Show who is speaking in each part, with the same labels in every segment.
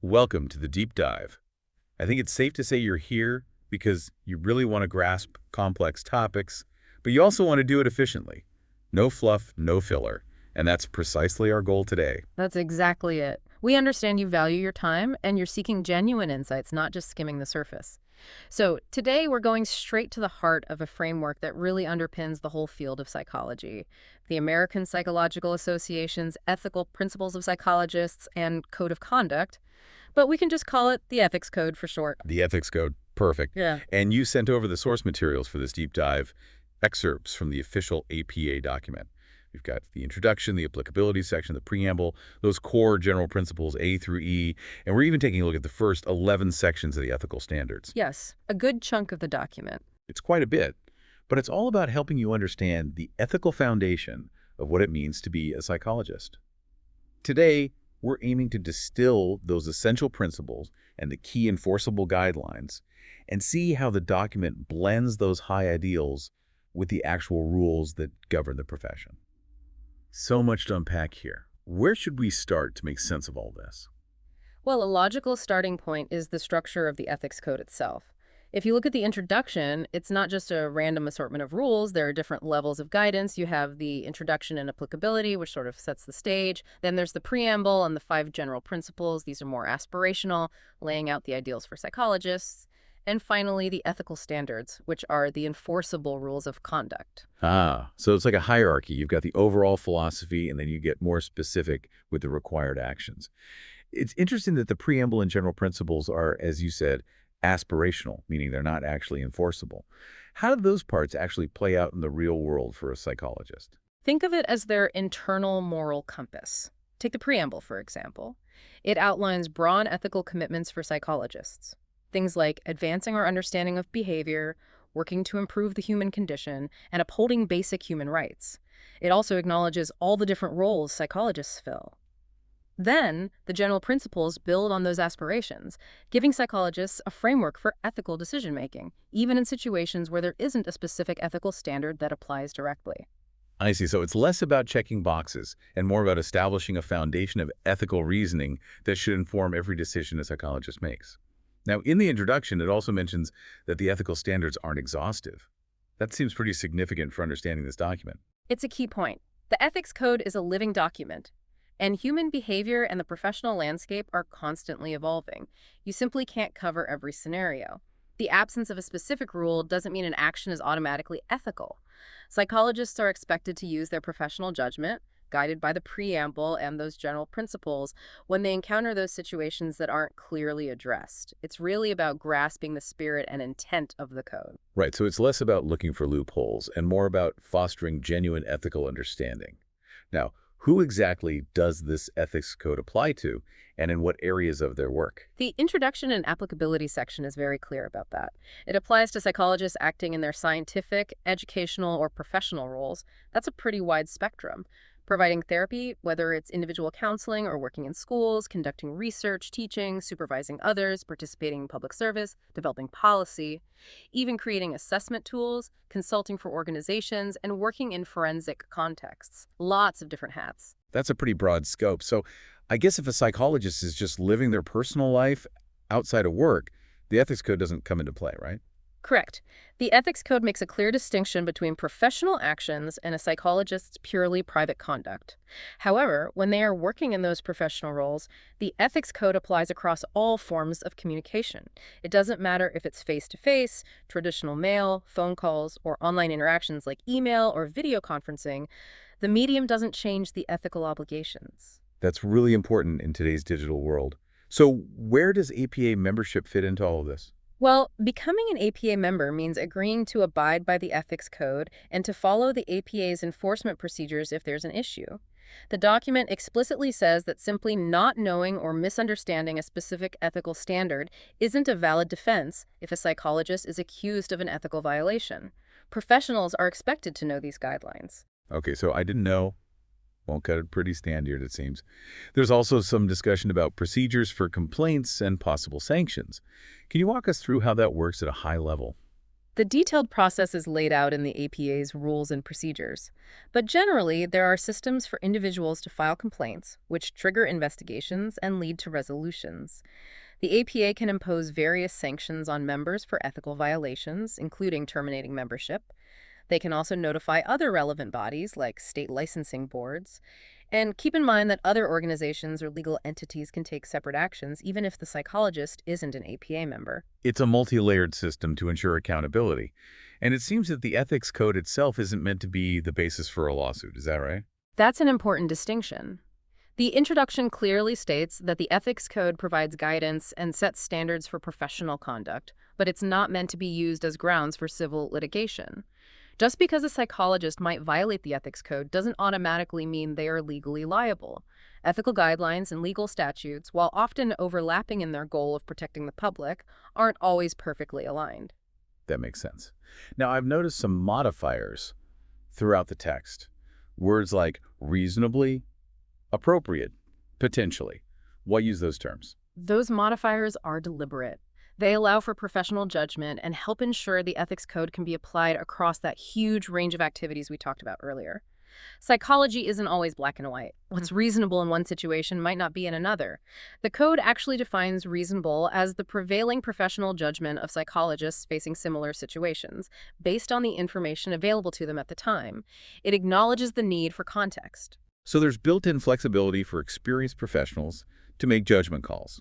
Speaker 1: Welcome to the deep dive. I think it's safe to say you're here because you really want to grasp complex topics, but you also want to do it efficiently. No fluff, no filler. And that's precisely our goal today.
Speaker 2: That's exactly it. We understand you value your time and you're seeking genuine insights, not just skimming the surface. So, today we're going straight to the heart of a framework that really underpins the whole field of psychology, the American Psychological Association's Ethical Principles of Psychologists and Code of Conduct, but we can just call it the Ethics Code for short.
Speaker 1: The ethics code, perfect.
Speaker 2: Yeah.
Speaker 1: And you sent over the source materials for this deep dive, excerpts from the official APA document. We've got the introduction, the applicability section, the preamble, those core general principles A through E, and we're even taking a look at the first 11 sections of the ethical standards.
Speaker 2: Yes, a good chunk of the document.
Speaker 1: It's quite a bit, but it's all about helping you understand the ethical foundation of what it means to be a psychologist. Today, we're aiming to distill those essential principles and the key enforceable guidelines and see how the document blends those high ideals with the actual rules that govern the profession. So much to unpack here. Where should we start to make sense of all this?
Speaker 2: Well, a logical starting point is the structure of the ethics code itself. If you look at the introduction, it's not just a random assortment of rules. There are different levels of guidance. You have the introduction and applicability, which sort of sets the stage. Then there's the preamble and the 5 general principles. These are more aspirational, laying out the ideals for psychologists. And finally, the ethical standards, which are the enforceable rules of conduct.
Speaker 1: So it's like a hierarchy. You've got the overall philosophy, and then you get more specific with the required actions. It's interesting that the preamble and general principles are, as you said, aspirational, meaning they're not actually enforceable. How do those parts actually play out in the real world for a psychologist?
Speaker 2: Think of it as their internal moral compass. Take the preamble, for example. It outlines broad ethical commitments for psychologists. Things like advancing our understanding of behavior, working to improve the human condition, and upholding basic human rights. It also acknowledges all the different roles psychologists fill. Then, the general principles build on those aspirations, giving psychologists a framework for ethical decision-making, even in situations where there isn't a specific ethical standard that applies directly.
Speaker 1: I see. So it's less about checking boxes and more about establishing a foundation of ethical reasoning that should inform every decision a psychologist makes. Now, in the introduction, it also mentions that the ethical standards aren't exhaustive. That seems pretty significant for understanding this document.
Speaker 2: It's a key point. The ethics code is a living document, and human behavior and the professional landscape are constantly evolving. You simply can't cover every scenario. The absence of a specific rule doesn't mean an action is automatically ethical. Psychologists are expected to use their professional judgment, guided by the preamble and those general principles, when they encounter those situations that aren't clearly addressed. It's really about grasping the spirit and intent of the code.
Speaker 1: Right, so it's less about looking for loopholes and more about fostering genuine ethical understanding. Now, who exactly does this ethics code apply to, and in what areas of their work?
Speaker 2: The introduction and applicability section is very clear about that. It applies to psychologists acting in their scientific, educational, or professional roles. That's a pretty wide spectrum. Providing therapy, whether it's individual counseling or working in schools, conducting research, teaching, supervising others, participating in public service, developing policy, even creating assessment tools, consulting for organizations, and working in forensic contexts. Lots of different hats.
Speaker 1: That's a pretty broad scope. So I guess if a psychologist is just living their personal life outside of work, the ethics code doesn't come into play, right?
Speaker 2: Correct. The ethics code makes a clear distinction between professional actions and a psychologist's purely private conduct. However, when they are working in those professional roles, the ethics code applies across all forms of communication. It doesn't matter if it's face-to-face, traditional mail, phone calls, or online interactions like email or video conferencing. The medium doesn't change the ethical obligations.
Speaker 1: That's really important in today's digital world. So where does APA membership fit into all of this?
Speaker 2: Well, becoming an APA member means agreeing to abide by the ethics code and to follow the APA's enforcement procedures if there's an issue. The document explicitly says that simply not knowing or misunderstanding a specific ethical standard isn't a valid defense if a psychologist is accused of an ethical violation. Professionals are expected to know these guidelines.
Speaker 1: Okay, so I didn't know. Won't cut it, pretty standard, it seems. There's also some discussion about procedures for complaints and possible sanctions. Can you walk us through how that works at a high level?
Speaker 2: The detailed process is laid out in the APA's rules and procedures. But generally, there are systems for individuals to file complaints, which trigger investigations and lead to resolutions. The APA can impose various sanctions on members for ethical violations, including terminating membership. They can also notify other relevant bodies, like state licensing boards. And keep in mind that other organizations or legal entities can take separate actions, even if the psychologist isn't an APA member.
Speaker 1: It's a multi-layered system to ensure accountability. And it seems that the ethics code itself isn't meant to be the basis for a lawsuit. Is that right?
Speaker 2: That's an important distinction. The introduction clearly states that the ethics code provides guidance and sets standards for professional conduct, but it's not meant to be used as grounds for civil litigation. Just because a psychologist might violate the ethics code doesn't automatically mean they are legally liable. Ethical guidelines and legal statutes, while often overlapping in their goal of protecting the public, aren't always perfectly aligned.
Speaker 1: That makes sense. Now, I've noticed some modifiers throughout the text. Words like reasonably, appropriate, potentially. Why use those terms?
Speaker 2: Those modifiers are deliberate. They allow for professional judgment and help ensure the ethics code can be applied across that huge range of activities we talked about earlier. Psychology isn't always black and white. What's reasonable in one situation might not be in another. The code actually defines reasonable as the prevailing professional judgment of psychologists facing similar situations, based on the information available to them at the time. It acknowledges the need for context.
Speaker 1: So there's built-in flexibility for experienced professionals to make judgment calls.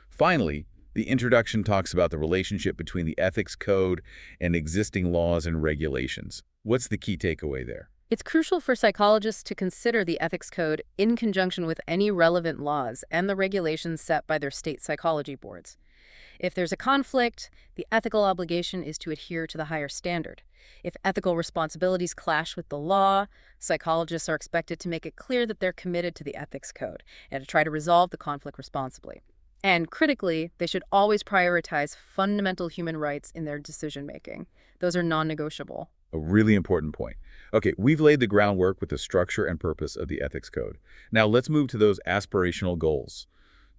Speaker 1: Finally, the introduction talks about the relationship between the ethics code and existing laws and regulations. What's the key takeaway there?
Speaker 2: It's crucial for psychologists to consider the ethics code in conjunction with any relevant laws and the regulations set by their state psychology boards. If there's a conflict, the ethical obligation is to adhere to the higher standard. If ethical responsibilities clash with the law, psychologists are expected to make it clear that they're committed to the ethics code and to try to resolve the conflict responsibly. And critically, they should always prioritize fundamental human rights in their decision-making. Those are non-negotiable.
Speaker 1: A really important point. Okay, we've laid the groundwork with the structure and purpose of the ethics code. Now let's move to those aspirational goals,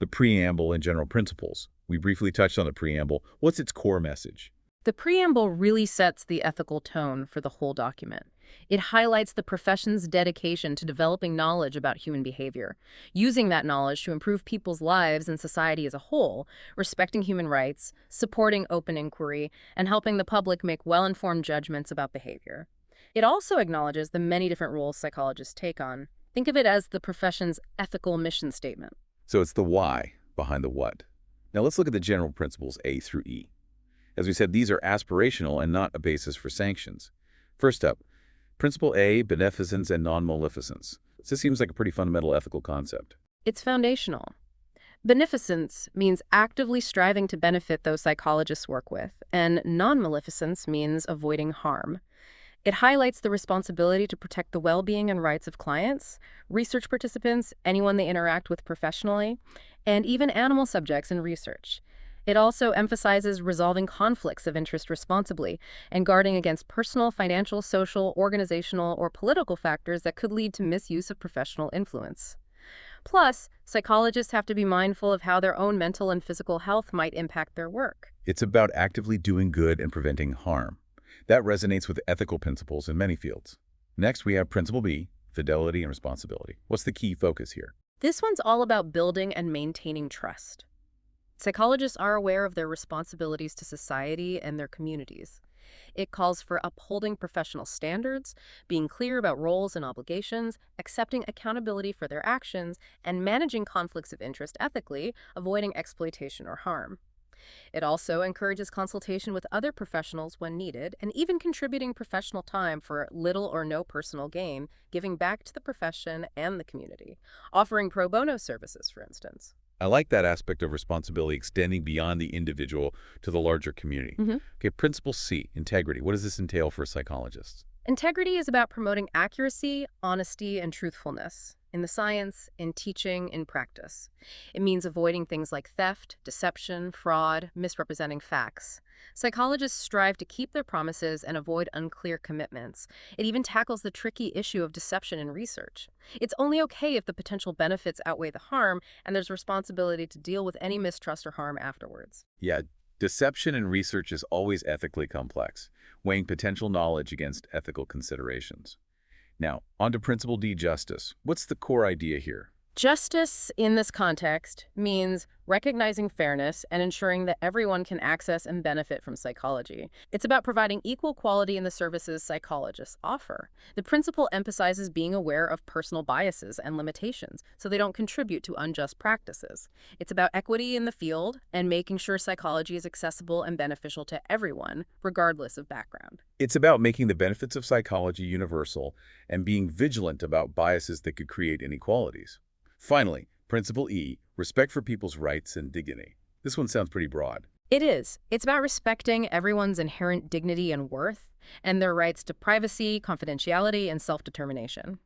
Speaker 1: the preamble and general principles. We briefly touched on the preamble. What's its core message?
Speaker 2: The preamble really sets the ethical tone for the whole document. It highlights the profession's dedication to developing knowledge about human behavior, using that knowledge to improve people's lives and society as a whole, respecting human rights, supporting open inquiry, and helping the public make well-informed judgments about behavior. It also acknowledges the many different roles psychologists take on. Think of it as the profession's ethical mission statement.
Speaker 1: So it's the why behind the what. Now let's look at the general principles A through E. As we said, these are aspirational and not a basis for sanctions. First up, Principle A, beneficence and non-maleficence. This seems like a pretty fundamental ethical concept.
Speaker 2: It's foundational. Beneficence means actively striving to benefit those psychologists work with, and non-maleficence means avoiding harm. It highlights the responsibility to protect the well-being and rights of clients, research participants, anyone they interact with professionally, and even animal subjects in research. It also emphasizes resolving conflicts of interest responsibly and guarding against personal, financial, social, organizational, or political factors that could lead to misuse of professional influence. Plus, psychologists have to be mindful of how their own mental and physical health might impact their work.
Speaker 1: It's about actively doing good and preventing harm. That resonates with ethical principles in many fields. Next, we have Principle B, fidelity and responsibility. What's the key focus here?
Speaker 2: This one's all about building and maintaining trust. Psychologists are aware of their responsibilities to society and their communities. It calls for upholding professional standards, being clear about roles and obligations, accepting accountability for their actions, and managing conflicts of interest ethically, avoiding exploitation or harm. It also encourages consultation with other professionals when needed, and even contributing professional time for little or no personal gain, giving back to the profession and the community, offering pro bono services, for instance.
Speaker 1: I like that aspect of responsibility extending beyond the individual to the larger community. Okay, Principle C, integrity. What does this entail for psychologists?
Speaker 2: Integrity is about promoting accuracy, honesty, and truthfulness in the science, in teaching, in practice. It means avoiding things like theft, deception, fraud, misrepresenting facts. Psychologists strive to keep their promises and avoid unclear commitments. It even tackles the tricky issue of deception in research. It's only okay if the potential benefits outweigh the harm, and there's responsibility to deal with any mistrust or harm afterwards.
Speaker 1: Yeah, Deception in research is always ethically complex, weighing potential knowledge against ethical considerations. Now, on to Principle D, justice. What's the core idea here?
Speaker 2: Justice in this context means recognizing fairness and ensuring that everyone can access and benefit from psychology. It's about providing equal quality in the services psychologists offer. The principle emphasizes being aware of personal biases and limitations so they don't contribute to unjust practices. It's about equity in the field and making sure psychology is accessible and beneficial to everyone, regardless of background.
Speaker 1: It's about making the benefits of psychology universal and being vigilant about biases that could create inequalities. Finally, Principle E, respect for people's rights and dignity. This one sounds pretty broad.
Speaker 2: It is. It's about respecting everyone's inherent dignity and worth and their rights to privacy, confidentiality, and self-determination.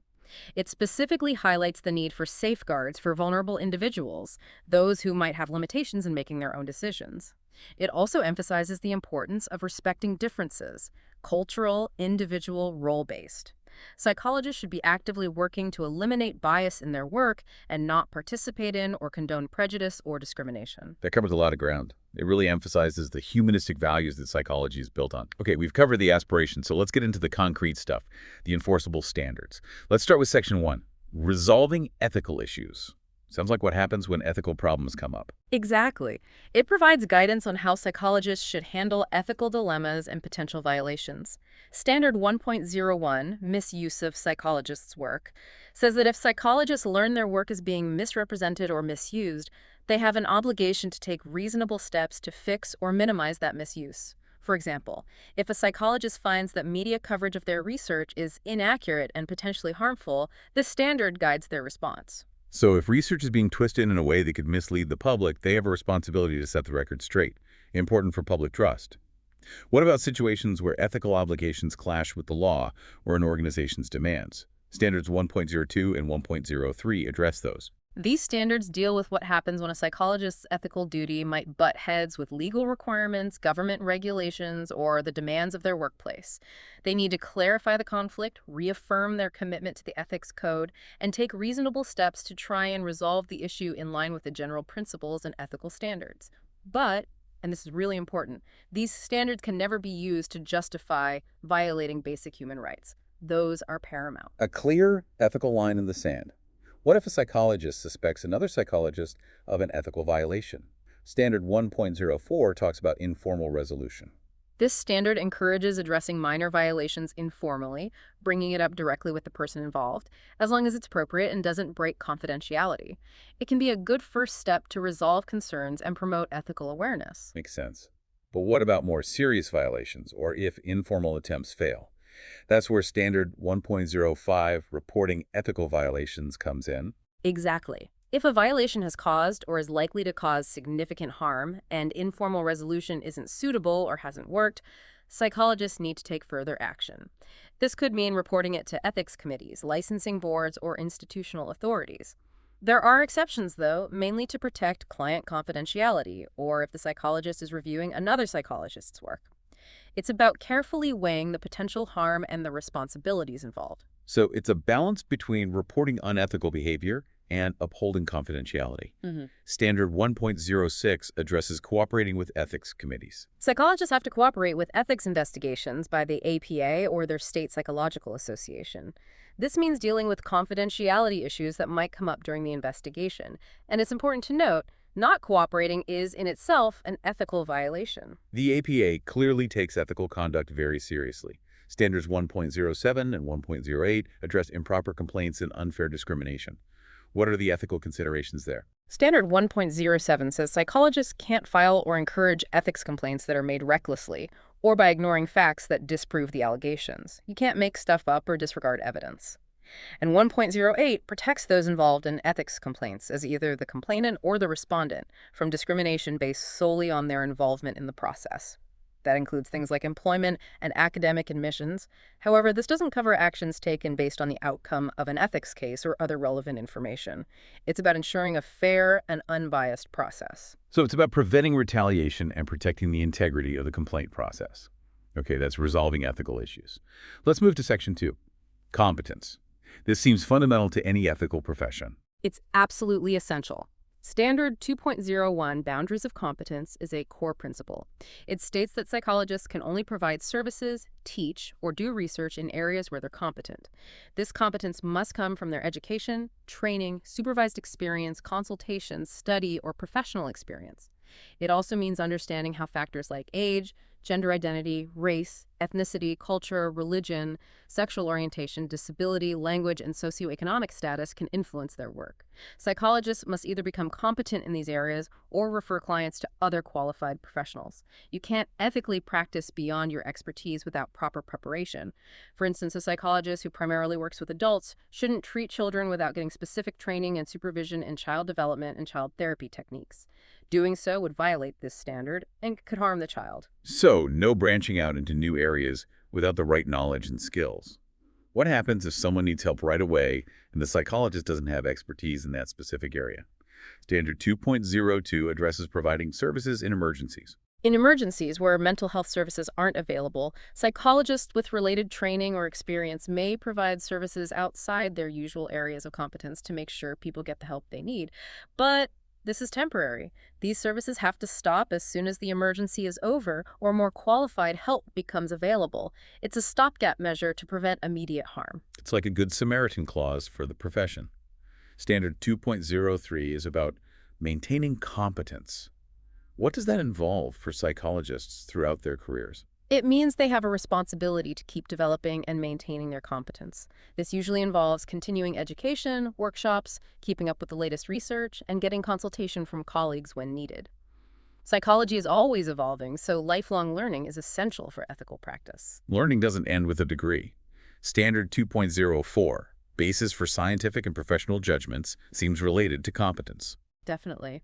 Speaker 2: It specifically highlights the need for safeguards for vulnerable individuals, those who might have limitations in making their own decisions. It also emphasizes the importance of respecting differences, cultural, individual, role-based. Psychologists should be actively working to eliminate bias in their work and not participate in or condone prejudice or discrimination.
Speaker 1: That covers a lot of ground. It really emphasizes the humanistic values that psychology is built on. Okay, we've covered the aspiration, so let's get into the concrete stuff, the enforceable standards. Let's start with Section 1, resolving ethical issues. Sounds like what happens when ethical problems come up.
Speaker 2: Exactly. It provides guidance on how psychologists should handle ethical dilemmas and potential violations. Standard 1.01, Misuse of Psychologists' Work, says that if psychologists learn their work is being misrepresented or misused, they have an obligation to take reasonable steps to fix or minimize that misuse. For example, if a psychologist finds that media coverage of their research is inaccurate and potentially harmful, the standard guides their response.
Speaker 1: So if research is being twisted in a way that could mislead the public, they have a responsibility to set the record straight. Important for public trust. What about situations where ethical obligations clash with the law or an organization's demands? Standards 1.02 and 1.03 address those.
Speaker 2: These standards deal with what happens when a psychologist's ethical duty might butt heads with legal requirements, government regulations, or the demands of their workplace. They need to clarify the conflict, reaffirm their commitment to the ethics code, and take reasonable steps to try and resolve the issue in line with the general principles and ethical standards. But, and this is really important, these standards can never be used to justify violating basic human rights. Those are paramount.
Speaker 1: A clear ethical line in the sand. What if a psychologist suspects another psychologist of an ethical violation? Standard 1.04 talks about informal resolution.
Speaker 2: This standard encourages addressing minor violations informally, bringing it up directly with the person involved, as long as it's appropriate and doesn't break confidentiality. It can be a good first step to resolve concerns and promote ethical awareness.
Speaker 1: Makes sense. But what about more serious violations, or if informal attempts fail? That's where Standard 1.05, reporting ethical violations, comes in.
Speaker 2: Exactly. If a violation has caused or is likely to cause significant harm and informal resolution isn't suitable or hasn't worked, psychologists need to take further action. This could mean reporting it to ethics committees, licensing boards, or institutional authorities. There are exceptions, though, mainly to protect client confidentiality or if the psychologist is reviewing another psychologist's work. It's about carefully weighing the potential harm and the responsibilities involved.
Speaker 1: So it's a balance between reporting unethical behavior and upholding confidentiality. Standard 1.06 addresses cooperating with ethics committees.
Speaker 2: Psychologists have to cooperate with ethics investigations by the APA or their state psychological association. This means dealing with confidentiality issues that might come up during the investigation. And it's important to note, not cooperating is in itself an ethical violation.
Speaker 1: The APA clearly takes ethical conduct very seriously. Standards 1.07 and 1.08 address improper complaints and unfair discrimination. What are the ethical considerations there?
Speaker 2: Standard 1.07 says psychologists can't file or encourage ethics complaints that are made recklessly or by ignoring facts that disprove the allegations. You can't make stuff up or disregard evidence. And 1.08 protects those involved in ethics complaints as either the complainant or the respondent from discrimination based solely on their involvement in the process. That includes things like employment and academic admissions. However, this doesn't cover actions taken based on the outcome of an ethics case or other relevant information. It's about ensuring a fair and unbiased process.
Speaker 1: So it's about preventing retaliation and protecting the integrity of the complaint process. Okay, that's resolving ethical issues. Let's move to Section 2, competence. This seems fundamental to any ethical profession.
Speaker 2: It's absolutely essential. Standard 2.01 Boundaries of Competence is a core principle. It states that psychologists can only provide services, teach, or do research in areas where they're competent. This competence must come from their education, training, supervised experience, consultations, study, or professional experience. It also means understanding how factors like age, gender identity, race, ethnicity, culture, religion, sexual orientation, disability, language, and socioeconomic status can influence their work. Psychologists must either become competent in these areas or refer clients to other qualified professionals. You can't ethically practice beyond your expertise without proper preparation. For instance, a psychologist who primarily works with adults shouldn't treat children without getting specific training and supervision in child development and child therapy techniques. Doing so would violate this standard and could harm the child.
Speaker 1: So, no branching out into new areas without the right knowledge and skills. What happens if someone needs help right away and the psychologist doesn't have expertise in that specific area? Standard 2.02 addresses providing services in emergencies.
Speaker 2: In emergencies where mental health services aren't available, psychologists with related training or experience may provide services outside their usual areas of competence to make sure people get the help they need. But this is temporary. These services have to stop as soon as the emergency is over or more qualified help becomes available. It's a stopgap measure to prevent immediate harm.
Speaker 1: It's like a Good Samaritan clause for the profession. Standard 2.03 is about maintaining competence. What does that involve for psychologists throughout their careers?
Speaker 2: It means they have a responsibility to keep developing and maintaining their competence. This usually involves continuing education, workshops, keeping up with the latest research, and getting consultation from colleagues when needed. Psychology is always evolving, so lifelong learning is essential for ethical practice.
Speaker 1: Learning doesn't end with a degree. Standard 2.04, basis for scientific and professional judgments, seems related to competence.
Speaker 2: Definitely.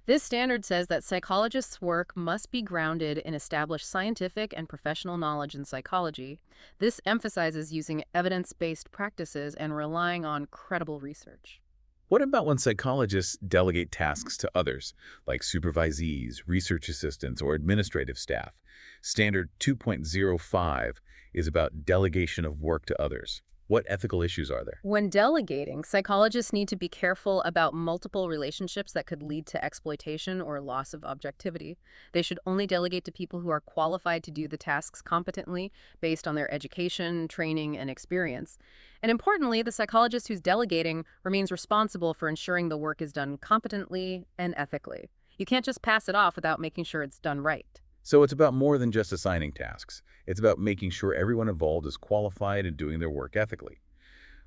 Speaker 2: This standard says that psychologists' work must be grounded in established scientific and professional knowledge in psychology. This emphasizes using evidence-based practices and relying on credible research.
Speaker 1: What about when psychologists delegate tasks to others, like supervisees, research assistants, or administrative staff? Standard 2.05 is about delegation of work to others. What ethical issues are there?
Speaker 2: When delegating, psychologists need to be careful about multiple relationships that could lead to exploitation or loss of objectivity. They should only delegate to people who are qualified to do the tasks competently based on their education, training, and experience. And importantly, the psychologist who's delegating remains responsible for ensuring the work is done competently and ethically. You can't just pass it off without making sure it's done right.
Speaker 1: So it's about more than just assigning tasks. It's about making sure everyone involved is qualified and doing their work ethically.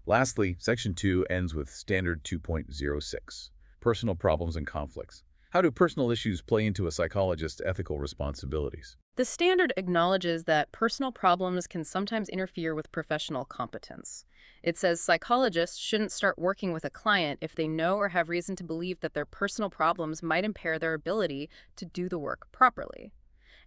Speaker 1: Lastly, Section 2 ends with Standard 2.06, personal problems and conflicts. How do personal issues play into a psychologist's ethical responsibilities?
Speaker 2: The standard acknowledges that personal problems can sometimes interfere with professional competence. It says psychologists shouldn't start working with a client if they know or have reason to believe that their personal problems might impair their ability to do the work properly.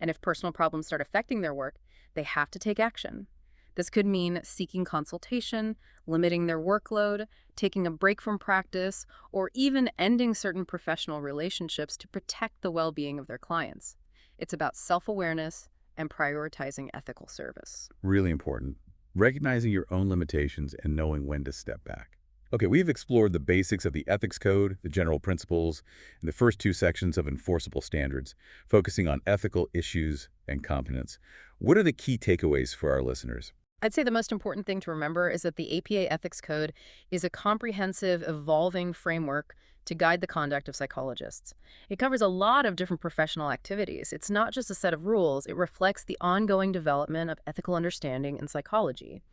Speaker 2: And if personal problems start affecting their work, they have to take action. This could mean seeking consultation, limiting their workload, taking a break from practice, or even ending certain professional relationships to protect the well-being of their clients. It's about self-awareness and prioritizing ethical service.
Speaker 1: Really important. Recognizing your own limitations and knowing when to step back. Okay, we've explored the basics of the ethics code, the general principles, and the first two sections of enforceable standards, focusing on ethical issues and competence. What are the key takeaways for our listeners?
Speaker 2: I'd say the most important thing to remember is that the APA Ethics Code is a comprehensive, evolving framework to guide the conduct of psychologists. It covers a lot of different professional activities. It's not just a set of rules, it reflects the ongoing development of ethical understanding in psychology.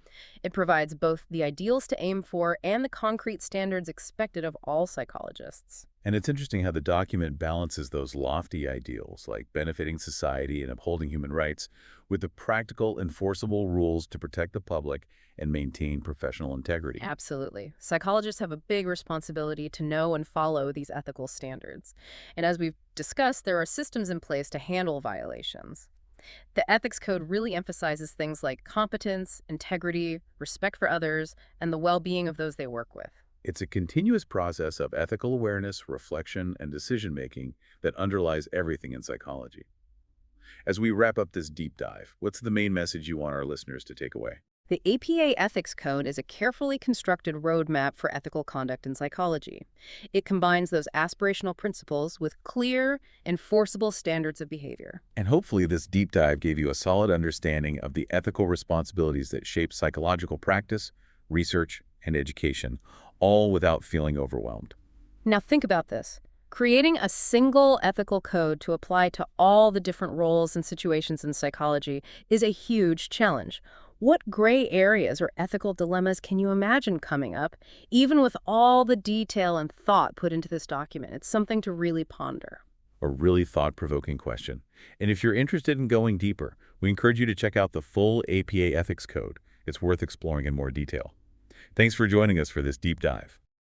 Speaker 2: It provides both the ideals to aim for and the concrete standards expected of all psychologists.
Speaker 1: And it's interesting how the document balances those lofty ideals, like benefiting society and upholding human rights, with the practical, enforceable rules to protect the public and maintain professional integrity.
Speaker 2: Absolutely. Psychologists have a big responsibility to know and follow these ethical standards. And as we've discussed, there are systems in place to handle violations. The ethics code really emphasizes things like competence, integrity, respect for others, and the well-being of those they work with.
Speaker 1: It's a continuous process of ethical awareness, reflection, and decision-making that underlies everything in psychology. As we wrap up this deep dive, what's the main message you want our listeners to take away?
Speaker 2: The APA Ethics Code is a carefully constructed roadmap for ethical conduct in psychology. It combines those aspirational principles with clear, enforceable standards of behavior.
Speaker 1: And hopefully this deep dive gave you a solid understanding of the ethical responsibilities that shape psychological practice, research, and education, all without feeling overwhelmed.
Speaker 2: Now think about this. Creating a single ethical code to apply to all the different roles and situations in psychology is a huge challenge. What gray areas or ethical dilemmas can you imagine coming up, even with all the detail and thought put into this document? It's something to really ponder.
Speaker 1: A really thought-provoking question. And if you're interested in going deeper, we encourage you to check out the full APA Ethics Code. It's worth exploring in more detail. Thanks for joining us for this deep dive.